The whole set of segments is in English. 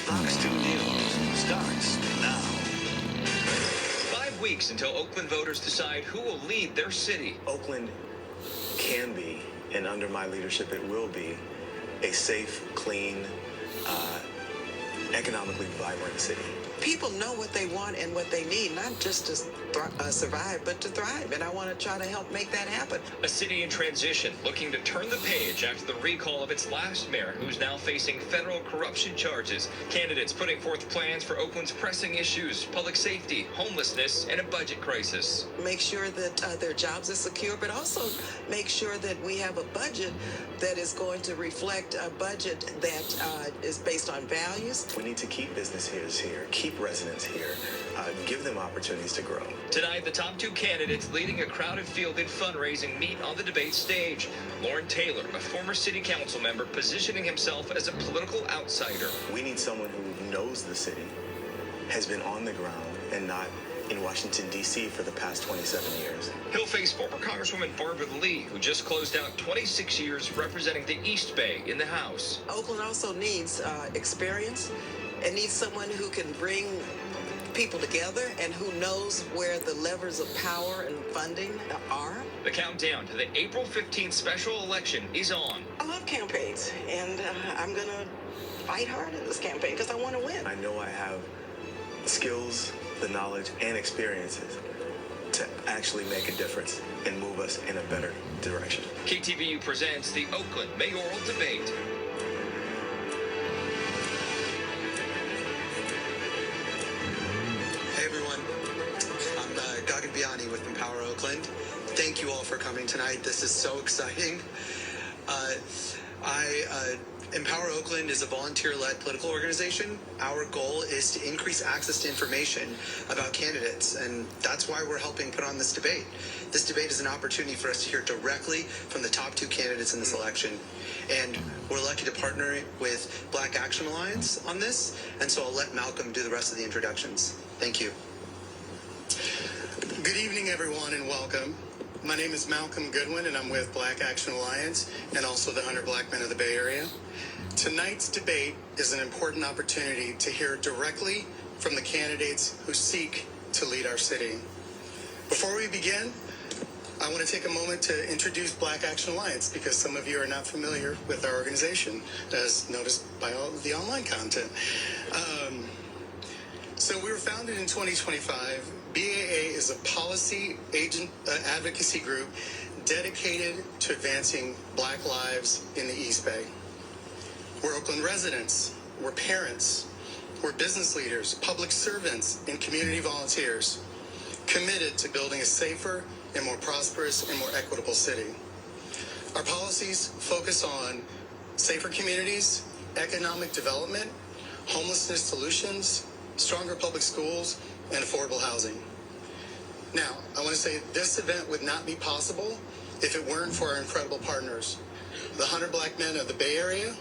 Fox 2 News starts now. 5 weeks until Oakland voters decide who will lead their city. Oakland can be, and under my leadership it will be, a safe, clean, economically vibrant city. People know what they want and what they need, not just to survive, but to thrive. And I want to try to help make that happen. A city in transition, looking to turn the page after the recall of its last mayor, who's now facing federal corruption charges. Candidates putting forth plans for Oakland's pressing issues, public safety, homelessness, and a budget crisis. Make sure that their jobs are secure, but also make sure that we have a budget that is going to reflect a budget that is based on values. We need to keep businesses here, keep residents here, give them opportunities to grow. Tonight, the top two candidates leading a crowded field in fundraising meet on the debate stage. Lauren Taylor, a former city council member, positioning himself as a political outsider. We need someone who knows the city, has been on the ground, and not in Washington, D.C. for the past 27 years. He'll face former Congresswoman Barbara Lee, who just closed out 26 years representing the East Bay in the House. Oakland also needs experience. It needs someone who can bring people together and who knows where the levers of power and funding are. The countdown to the April 15th special election is on. I love campaigns, and I'm going to fight hard in this campaign because I want to win. I know I have the skills, the knowledge, and experiences to actually make a difference and move us in a better direction. KTVU presents the Oakland Mayoral Debate. Hey everyone, I'm with Empower Oakland. Thank you all for coming tonight. This is so exciting. Empower Oakland is a volunteer-led political organization. Our goal is to increase access to information about candidates, and that's why we're helping put on this debate. This debate is an opportunity for us to hear directly from the top two candidates in this election, and we're lucky to partner with Black Action Alliance on this, and so I'll let Malcolm do the rest of the introductions. Thank you. Good evening, everyone, and welcome. My name is Malcolm Goodwin, and I'm with Black Action Alliance and also the 100 Black Men of the Bay Area. Tonight's debate is an important opportunity to hear directly from the candidates who seek to lead our city. Before we begin, I want to take a moment to introduce Black Action Alliance because some of you are not familiar with our organization, as noticed by all of the online content. So we were founded in 2025. BAA is a policy advocacy group dedicated to advancing Black lives in the East Bay. We're Oakland residents, we're parents, we're business leaders, public servants, and community volunteers committed to building a safer and more prosperous and more equitable city. Our policies focus on safer communities, economic development, homelessness solutions, stronger public schools, and affordable housing. Now, I want to say this event would not be possible if it weren't for our incredible partners. The 100 Black Men of the Bay Area,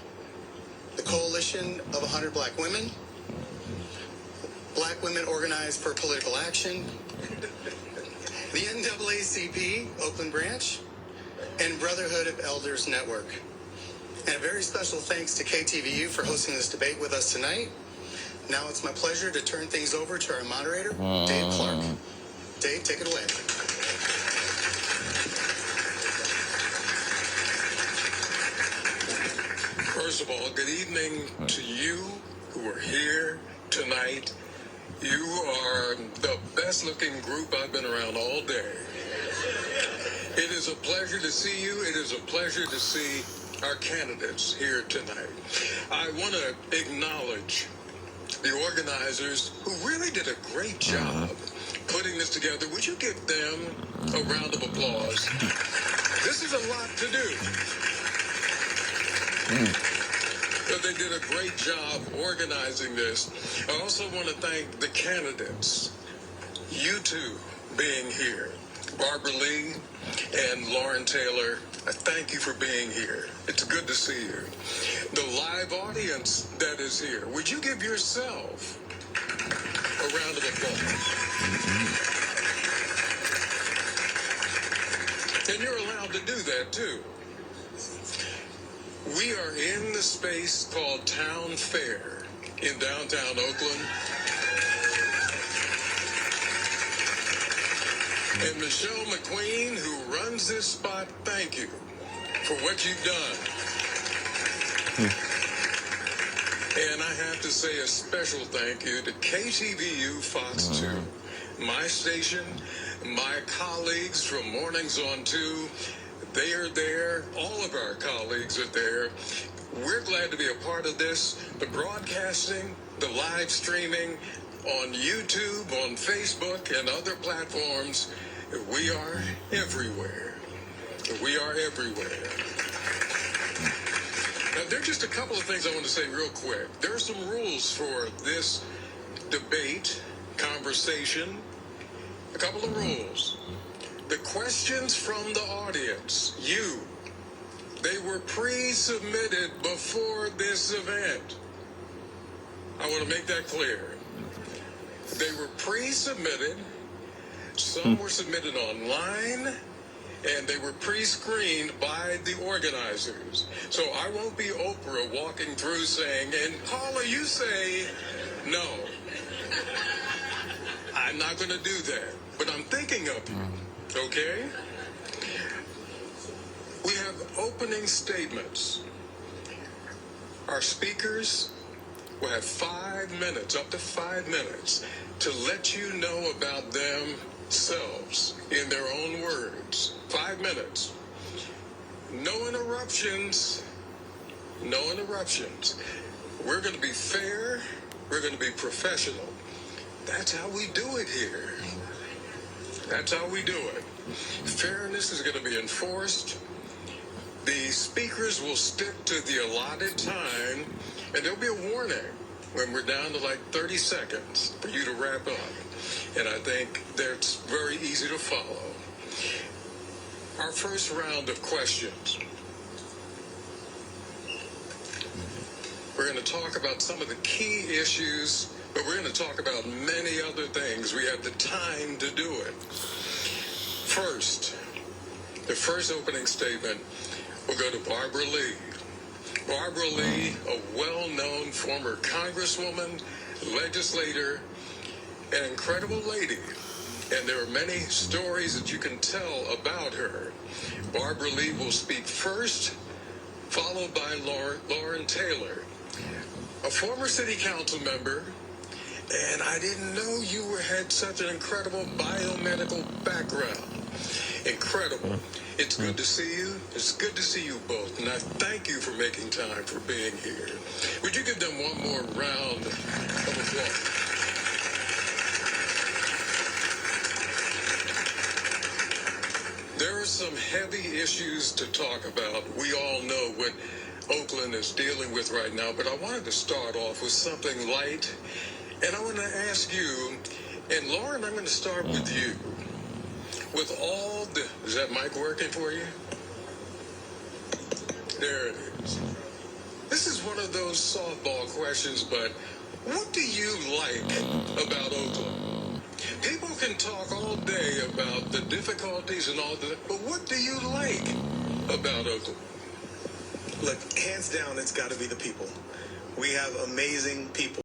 the Coalition of 100 Black Women, Black Women Organized for Political Action, the NAACP, Oakland Branch, and Brotherhood of Elders Network. And a very special thanks to KTVU for hosting this debate with us tonight. Now it's my pleasure to turn things over to our moderator, Dave Clark. Dave, take it away. First of all, good evening to you who are here tonight. You are the best looking group I've been around all day. It is a pleasure to see you. It is a pleasure to see our candidates here tonight. I want to acknowledge the organizers who really did a great job putting this together. Would you give them a round of applause? This is a lot to do. But they did a great job organizing this. I also want to thank the candidates, you two being here, Barbara Lee and Lauren Taylor. I thank you for being here. It's good to see you. The live audience that is here, would you give yourself a round of applause? And you're allowed to do that too. We are in the space called Town Fair in downtown Oakland. And Michelle McQueen, who runs this spot, thank you for what you've done. And I have to say a special thank you to KTVU Fox 2, my station, my colleagues from Mornings on 2. They are there. All of our colleagues are there. We're glad to be a part of this. The broadcasting, the live streaming on YouTube, on Facebook, and other platforms. We are everywhere. We are everywhere. Now, there are just a couple of things I want to say real quick. There are some rules for this debate, conversation. A couple of rules. The questions from the audience, they were pre-submitted before this event. I want to make that clear. They were pre-submitted. Some were submitted online, and they were pre-screened by the organizers. So I won't be Oprah walking through saying, and Paula, you say no. I'm not going to do that, but I'm thinking of you, okay? We have opening statements. Our speakers will have 5 minutes, up to 5 minutes, to let you know about themselves in their own words. 5 minutes. No interruptions. No interruptions. We're going to be fair. We're going to be professional. That's how we do it here. That's how we do it. Fairness is going to be enforced. The speakers will stick to the allotted time, and there'll be a warning when we're down to like 30 seconds for you to wrap up. And I think that's very easy to follow. Our first round of questions. We're going to talk about some of the key issues, but we're going to talk about many other things. We have the time to do it. First, the first opening statement will go to Barbara Lee. Barbara Lee, a well-known former congresswoman, legislator, an incredible lady. And there are many stories that you can tell about her. Barbara Lee will speak first, followed by Lauren Taylor, a former city council member. And I didn't know you had such an incredible biomedical background. Incredible. It's good to see you. It's good to see you both. And I thank you for making time for being here. Would you give them one more round of applause? There are some heavy issues to talk about. We all know what Oakland is dealing with right now, but I wanted to start off with something light. And I want to ask you, and Lauren, I'm going to start with you. With all the, is that mic working for you? There it is. This is one of those softball questions, but what do you like about Oakland? People can talk all day about the difficulties and all that, but what do you like about Oakland? Look, hands down, it's got to be the people. We have amazing people.